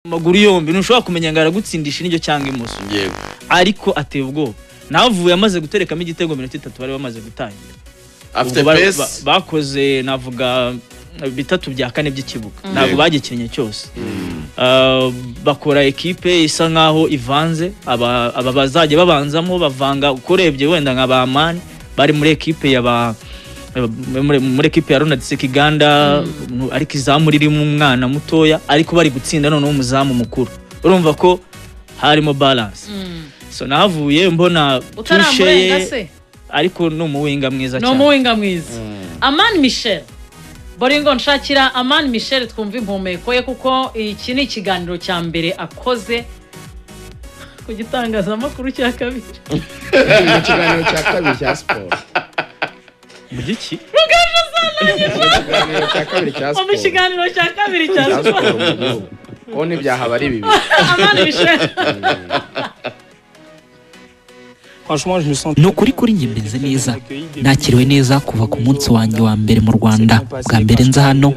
maguru yombi ntushobora kumenya ngo aragutsindisha n'iryo cyangwa imoso yego ariko ateye ubwoba navuye amaze guterekamo igitego minota 3 bari bamaze gutangira afite pace bakoze navuga bitatu bya kane by'ikibuga ntabwo bagikinnye cyose bakora equipe isa nkaho ivanze aba bazajye babanzamo bavanga ukorebye wenda nk'aba Amani bari muri equipe muri equipe ya Ronald Sekiganda ariko izamu ririmo umwana mutoya ariko bari gutsinda none umuzamu mukuru urumva ko harimo balance so navuye mbona tushe ariko no muwinga mwiza cyane no muwinga mwiza Amani Michel Boringo nshakira Amani Michel twumva impumeko ye kuko iki ni ikiganiro cya mbere akoze ku gitangazamakuru cya kabiri ikiganiro cya kabiri cya sport mu giki rugaje sana ikiganiro cya kabiri cya sport mu kiganiro cya kabiri cya sport ko n'ibyaha bari bibi Amani Michel nukuri kuri njye mbenze neza nakiriwe neza kuva ku munsi wanjye wa mbere mu Rwanda bwa mbere nza hano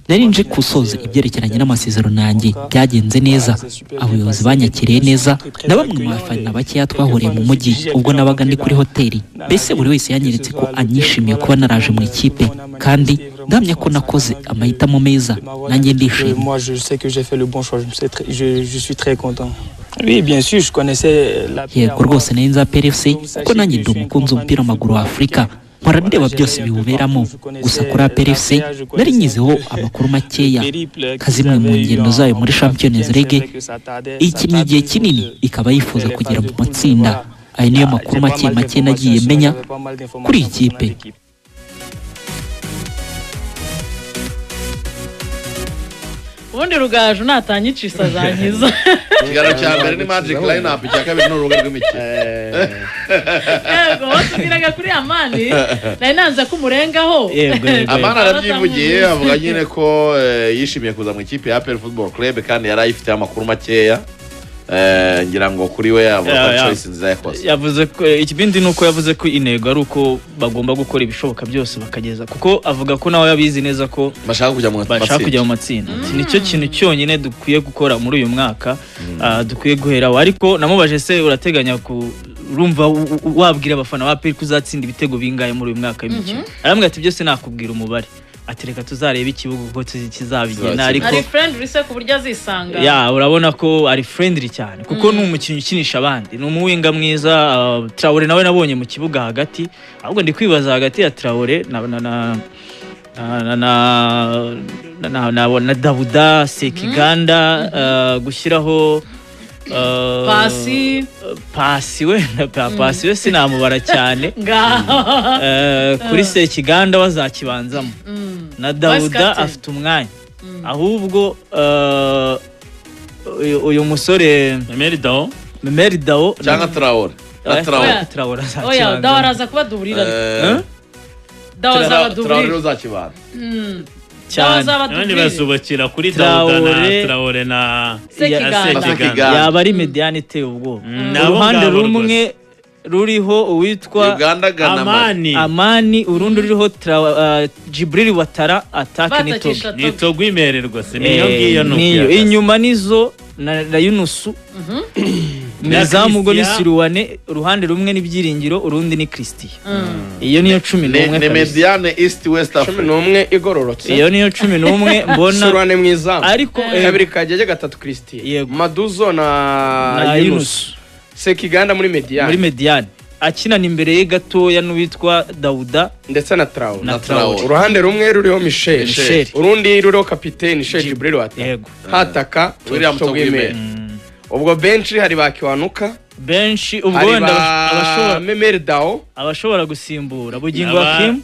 nari nje gusoza ibyerekeranye n'amasezerano yanjye byagenze neza abayobozi banyakiriye neza na bamwe mu bafana bakeya twahuriye mu mujyi ubwo nabaga ndi kuri hoteli mbese buri wese yanyeretse ko anyishimiye kuba naraje mu ikipe kandi ndamya ko nakoze amahitamo meza nanjye ndishimye Oui, bien sûr, je connaissais la yego rwose nari nza PFC kuko nanjye ndi umukunzi w'umupira w'amaguru wa Afurika mpora ndeba byose biwuberamo gusa kuri PFC nari nyizeho amakuru makeya kazimwe mu ngendo zayo muri Champions League ikinnye igihe kinini ikaba yifuza kugera mu matsinda ayo niyo makuru make nagiye menya kuri iyi kipe ubundi Rugaju natanyicisa zankiza igaro cya mbere ni Magic Lineup cya kabiri n'urubuga rw'imikino yego wasubiraga kuri Amani nari nanze kumurengaho Amani arabyivugiye avuga nyine ko yishimiye kuza mu ikipe ya APR Football Club kandi yari ayifite amakuru makeya ngira ngo kuri we yavuga choice nziza yakoze yavuze ko ikibindi nuko yavuze ko intego ari uko bagomba gukora ibishoboka byose bakageza kuko avuga ko nawe yabizi neza ko bashaka kujya mu matsinda nicyo kintu cyonyine dukwiye gukora muri uyu mwaka dukwiye guheraho ariko namubaje se urateganya urumva wabwira abafana ba PL kuzatsinda ibitego bingaye muri uyu mwaka w'imikino arambwira ati byose nakubwira umubare atereka tuzareba ikibuga uko kizabigena ariko ari friendly se ku buryo azisanga urabona ko ari friendly cyane kuko n'umukinnyi ukinisha abandi ni umuwinga mwiza Traore nawe nabonye mu kibuga hagati ahubwo ndi kwibaza hagati ya Traore na Dauda Sekiganda gushyiraho pasi we sinamubara cyane kuri Sekiganda wazakibanzamo na Dauda afite umwanya ahubwo uyu musore Memeri Dao cyangwa Traore oya Dao araza kuba duburira Dao uzakibanza cyane none basubakira kuri Traore na Sekiganda yaba ari mediane iteye ubwo uruhande rumwe ruriho uwitwa Amani urundi ruriho Jibril Watara attack nitogwimererwa se niyo ngiyo niyo inyuma nizo na Yunusu Nizamu go nisiruwane uruhande rumwe n'ibyiringiro urundi ni Christian iyo niyo 11 ne mediane east west Africa 11 igororotse iyo niyo 11 mbona surwane mwizamu ariko kabiri kajeje gatatu Christian Maduzo na Yunus Sekiganda muri mediane akinana imbere ye gatoya n'uwitwa Dauda ndetse na Traore uruhande rumwe ruriho Michel urundi ruriho kapiteni Jibril Watara hataka William Togwime ubwo benshi hari bakiwanuka benshi ubwo abashobora Memeri Dao abashobora gusimbura bugingo Hakim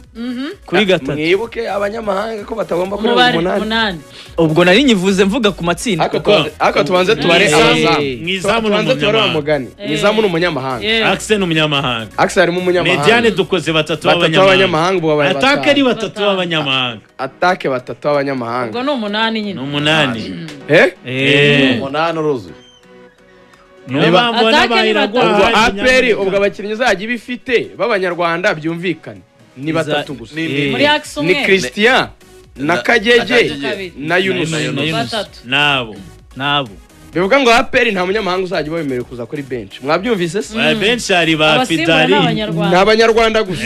kuri gatatu mwibuke abanyamahanga ko batagomba kuri 8 ubwo nari nyivuze mvuga ku matsinda aka tubanze tubare abazamu mwizamu n'umunyamahanga mwizamu n'umunyamahanga Axel n'umunyamahanga Axel arimo umunyamahanga Mediane dukoze batatu b'abanyamahanga atake ari batatu b'abanyamahanga atake batatu b'abanyamahanga ubwo no 8 nyine no 8 8 uruzi niba mbona bayiragwa APR ubwo abakinnyi zagiye bifite b'abanyarwanda byumvikane ni batatu gusa ni Christian na Kajeje na Yunus nabo nabo bivuga ngo APR nta munyamahanga uzajya wemerewe kuza kuri bench mwabyumvise se bench ari ba Fidari n'abanyarwanda gusa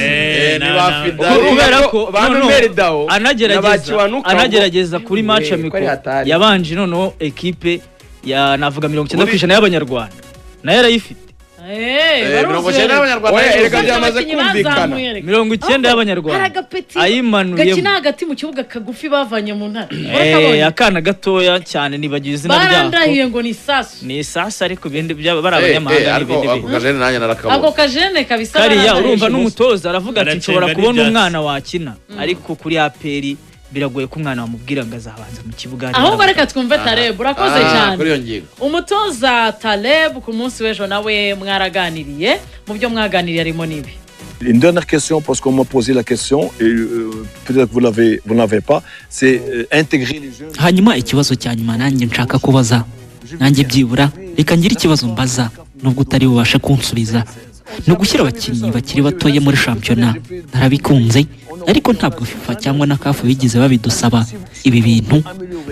ni ba Fidari kubera ko Meridao anagerageza kuri match amikoro yabanje noneho equipe ya navuga 90% y'abanyarwanda nayo yarayifite 90% y'abanyarwanda erega byamaze kumvikana 90% y'abanyarwanda ayimanuye gakina hagati mu kibuga kagufi bavanye mu ntara akana gatoya cyane nibagiye izina ryako barandahiye ngo ni sasu ariko bindi bari abanyamahanga n'ibindi ako kajene nanjye narakabona ako kajene kabisa kariya urumva n'umutoza aravuga ati nshobora kubona umwana wakina ariko kuri APR biragoye ko umwana wamubwira ngo azabanza mu kibuga ahubwo reka twumve Taleb urakoze cyane kuri iyo ngingo umutoza Taleb ku munsi w'ejo nawe mwaraganiriye mu byo mwaganiriye arimo nibi. Une dernière question parce qu'on m'a posé la question et peut-être que vous l'avez pas, c'est intégrer les jeunes. Hanyuma ikibazo cya nyuma nanjye nshaka kubaza nanjye byibura reka ngira ikibazo mbaza nubwo utari bubashe kunsubiza no gushyira abakinnyi bakiri batoye muri shampiyona narabikunze ariko ntabwo FIFA cyangwa na CAF bigize babidusaba ibi bintu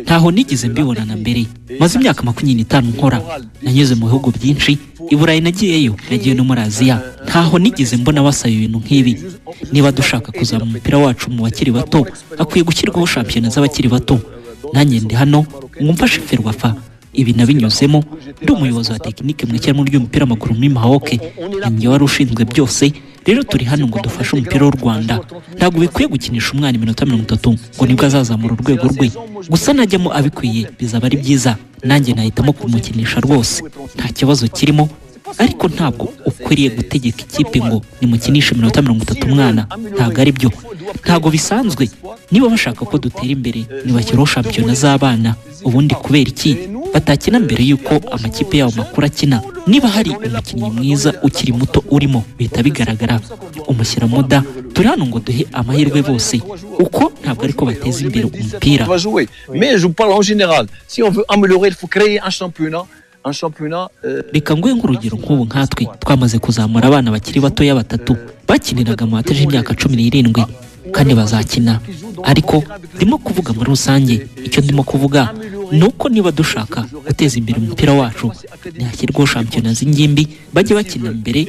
ntaho nigeze mbibona na mbere maze imyaka 25 nkora nanyuze mu bihugu byinshi i Burayi nagiyeyo nagiye no muri Aziya ntaho nigeze mbona basaba ibintu nk'ibi niba dushaka kuzama umupira wacu mu bakiri bato akwiye gushyirwaho shampiyona z'abakiri bato nanjye ndi hano mwumfashe Ferwafa ibi nabinyuzemo ndi umuyobozi wa tekinike mu cyarimo ry'umupira w'amaguru muri Maroc ninjye wari ushinzwe byose rero turi hano ngo dufashe umupira w'u Rwanda ntabwo bikwiye gukinisha umwana iminota 30 ngo nibwo azazamura urwego rwe gusa najyamo abikwiye bizaba ari byiza nanjye nahitamo kumukinisha rwose nta kibazo kirimo ariko ntabwo ukwiriye gutegeka ikipe ngo nimukinishe iminota 30 umwana ntabwo ari byo ntabwo bisanzwe niba bashaka ko dutera imbere nibakiro shampiyona z'abana ubundi kubera iki batakina mbere yuko amakipe yabo makuru akina niba hari umukinnyi mwiza ukiri muto urimo bita bigaragara umushyira moda turi hano ngo duhe amahirwe bose uko ntabwo ariko bateza imbere umupira mais je parle en général si on veut améliorer il faut créer un championnat reka nguye nk'urugero nk'ubu nkatwe twamaze kuzamura abana bakiri batoya batatu bakiniraga mu bataje imyaka 17 kandi bazakina ariko ndimo kuvuga muri rusange icyo ndimo kuvuga nuko niba dushaka guteza imbere umupira wacu ntihashyirwaho shampiyona z'ingimbi bajye bakina mbere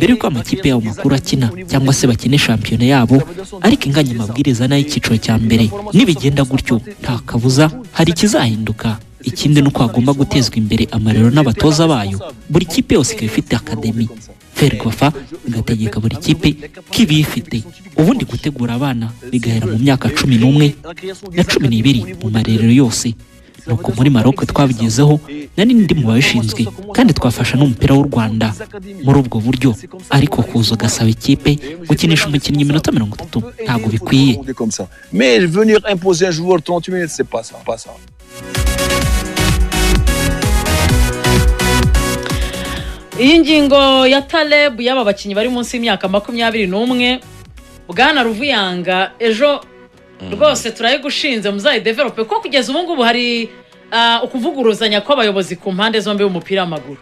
yuko amakipe yabo makuru akina cyangwa se bakine shampiyona yabo ariko inganya amabwiriza n'ay'icyiciro cya mbere nibigenda gutyo nta kabuza hari ikizahinduka ikindi nuko hagomba gutezwa imbere amarero n'abatoza bayo buri kipe yose ikaba ifite akademi Ferwafa igategeka buri kipe k'ibifite ubundi gutegura abana bigahera mu myaka 11 na 12 mu marerero yose nuko muri Maroc twabigezeho nani ndi mu babishinzwe kandi twafasha n'umupira w'u Rwanda muri ubwo buryo ariko kuzo gasaba ikipe gukinisha umukinnyi iminota 30 ntabwo bikwiye mais venir imposer un joueur 30 minutes c'est pas ça iyi ngingo ya Taleb y'aba bakinnyi bari munsi y'imyaka 21 Bwana Ruvuyanga ejo rwose turayigushinze muzayi develope ko kugeza ubu ngubu hari ukuvuguruzanya kw'abayobozi ku mpande zombi y'umupira w'amaguru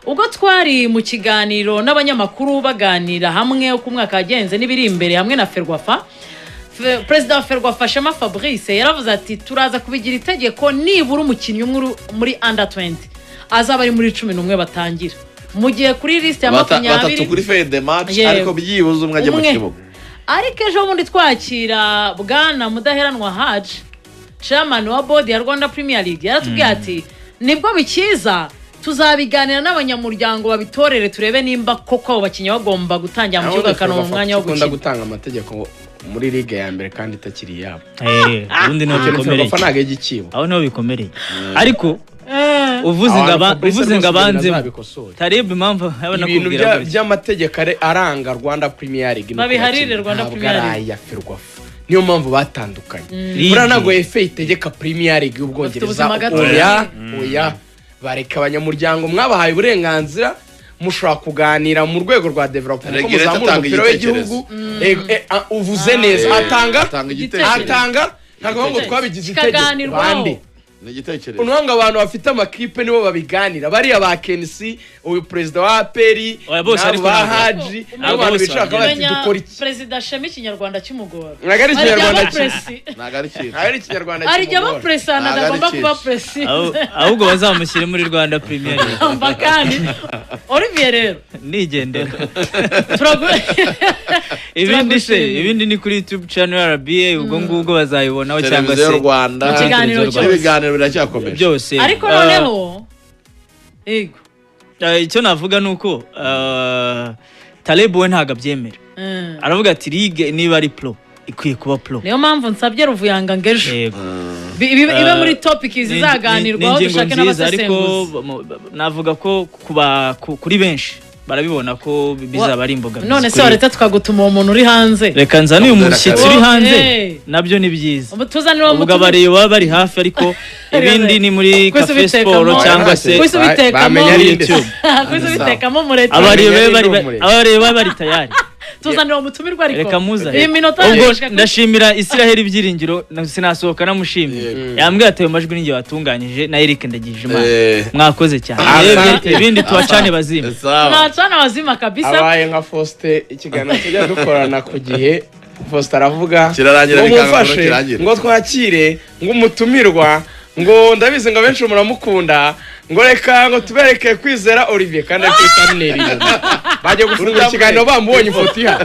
ubwo twari mu kiganiro n'abanyamakuru baganira hamwe uko umwaka yagenze n'ibiri imbere hamwe na Ferwafa President wa Ferwafa Shema Fabrice yaravuze ati turaza kubigira itegeko nibura umukinnyi umwe muri under 20 azaba ari muri 11 batangira mu gihe kuri list ya 20 batatu kuri fin de match ariko byibuze umwe ajye mu kibuga ariko ejo bundi twakira Bwana Mudaheranwa Haji chairman wa board ya Rwanda Premier League yaratubwiye ati nibwo bikiza tuzabiganira n'abanyamuryango babitorere turebe nimba koko abo bakinnyi bagomba gutangira mu kibuga kano mu mwanya wo gukina gutanga amategeko muri ligue ya mbere kandi itakiri yabo ubundi no bikomereye aho no bikomereye ariko uvuze ngabanze Taleb impamvu yabona kubwira by'amategeko aranga Rwanda Premier League babiharire Rwanda Premier League niyo mpamvu batandukanye bura nago FA itegeka Premier League y'Ubwongereza oya bareka abanyamuryango mwabahaye uburenganzira mushobora kuganira mu rwego rwa development ko muzamura umupira w'igihugu uvuze neza atanga ntabwo ngo twabigize itegeko bande n'igitekerezo unwanga abantu bafite amakipe nibo babiganira bariya ba Kensi uyu president wa APR nabo ba Haji abantu bishaka bati dukora iki president Shemi Kinyarwanda cy'umugora nagari Kinyarwanda nagari Kinyarwanda ari jya ba president agomba kuba president ahubwo bazamushyire muri Rwanda Premier League bakandi Olivier rero nigendera ibindi ni kuri YouTube channel RBA ubwo ngubwo bazayibonaho cyangwa se Rwanda ibiganiro biracyakomeje byose ariko noneho ego icyo navuga nuko Taleb we ntago abyemera aravuga ati ligue niba ari pro ikwiye kuba pro niyo mpamvu nsabye Ruvuyanga ngejo ibe muri topic zizaganirwaho dushaka n'abasesenguzi ariko navuga ko kuri benshi barabibona ko bizaba ari imboga none se wareta tukagutuma umuntu uri hanze reka nzane uyu mushyitsi uri hanze nabyo ni byiza tuzanira ubwo abareba bari hafi ariko ibindi ni muri Cafe Sport cyangwa se bamenya YouTube kwizubitekamo murete abareba bari tayari tuzanira umutumirwa ariko reka muza iyi minota ubwo ndashimira Israel ibyiringiro sinasohoka namushimiye yambwiye ati amajwi ninjye watunganyije na Eric Ndagijimana mwakoze cyane ibindi tuwacane bazima nacana bazima kabisa abaye nka Faustin ikiganiro tujya dukorana ku gihe Faustin aravuga kirarangira bikanga ngo twakire ngo umutumirwa ngo ndabizi ngo benshi muramukunda ngo reka ngo tubereke Kwizera Olivier kandi ari thumbnail baje gufungura ikiganiro bambonye ifoto iha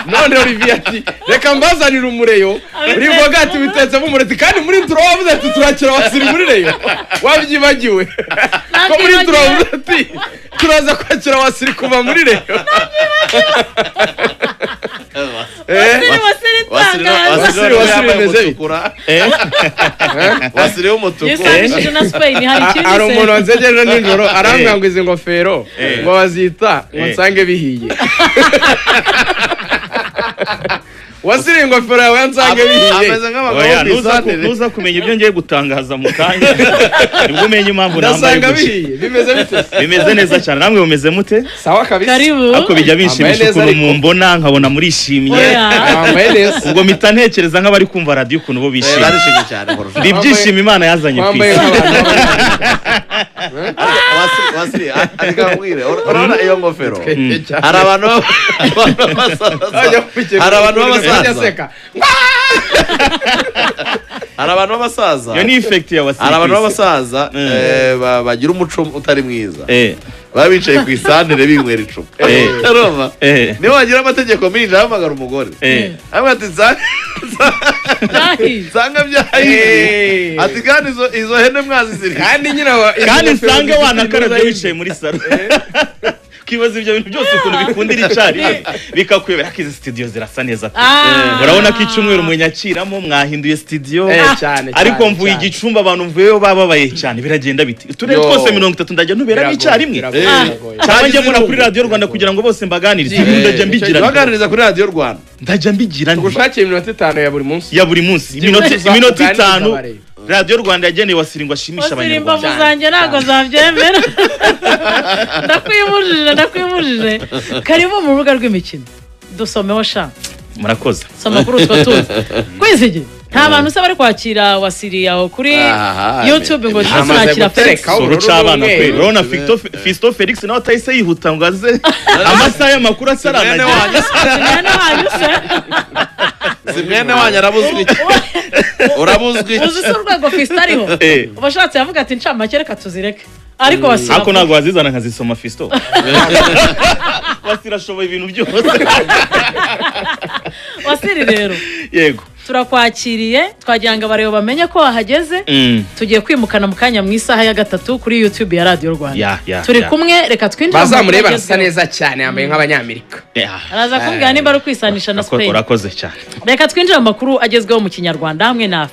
none Olivier ati reka mbazanira umureyo uri bogati bitetse mu mureti kandi muri intro wavuze ati turakira Wasiri muri reyo wabyibagiwe ko muri intro wavuze ati turaza kwakira Wasiri kuva muri reyo Wasiri w'umutuku hari umuntu wanzegeje nijoro arambwira ngo izi ngofero ngo bazita ngo nsange bihiye Wasiri ingofero yawe nsange bihiye nuza kumenya ibyo ngiye gutangaza mu kanya nibwo umenya impamvu nambaye ndasanga bihiye bimeze bite bimeze neza cyane namwe mumeze mute sawa kabisa ako bijya binshimisha ukuntu mumbona nkabona murishimye ubwo mpita ntekereza nk'abari kumva radio ukuntu bo bishimye barishimye cyane ibyishimo Imana yazanye ku isi Wasiri arikambwire urabona iyo ngofero hari abantu hari abantu b'abasaza yo ni effect ya Wasiri hari abantu b'abasaza bagira umuco utari mwiza baba bicaye ku isantere binywera icupa urumva niba wagira amategeko menshi ahamagara umugore amwe ati nsanga byahiye ati kandi izo hene mwazizirika kandi nsange wanakarabye wicaye muri salo kibaza ibyo bintu byose ukuntu bikundira icari bikakwebera ko izi studio zirasa neza urabona ko icumweru munyakiramo mwahinduye studio ariko mvuye igicumba abantu mvuyeyo bababaye cyane biragenda biti uturere twose 30 ndajya ntuberamo icyarimwe cyangwa njye mura kuri Radio Rwanda kugira ngo bose mbaganirize ndajya mbigira baganiriza kuri Radio Rwanda ndajya mbigira tugushakiye iminota 5 ya buri munsi iminota 5 Radio Rwanda yageneye Wasiri ngo ashimisha abanyarwanda Wasiri muzanjye nago zavyemera ndakwimujije karibu mu rubuga rw'imikino dusomeho sha murakoze soma kuri utwo tuzi kwizige nta bantu se bari kwakira Wasiri yaho kuri YouTube ngo twakira Felix urucabana kwe urabona Fisto Felix nawe atahise yihuta ngo aze amasaha y'amakuru asarana Simene wanya arabuzwe iki urabuzwe iki uzi urwego Fisto ariho ubashatse yavuga ati ncamake reka tuzireke ariko Wasiri ako ntago wazizana nkazisoma Fisto Wasiri ashoboye ibintu byose Wasiri rero yego turakwakiriye twagira ngo abareba bamenye ko wahageze tugiye kwimukana mu kanya mu isaha ya 3 kuri YouTube ya Radio Rwanda turi kumwe reka twinjire bazamureba asa neza cyane yambaye nk'abanyamerika araza kumbwira nimba ari kwisanisha na Spain urakoze cyane reka twinjire mu makuru agezweho mu Kinyarwanda hamwe na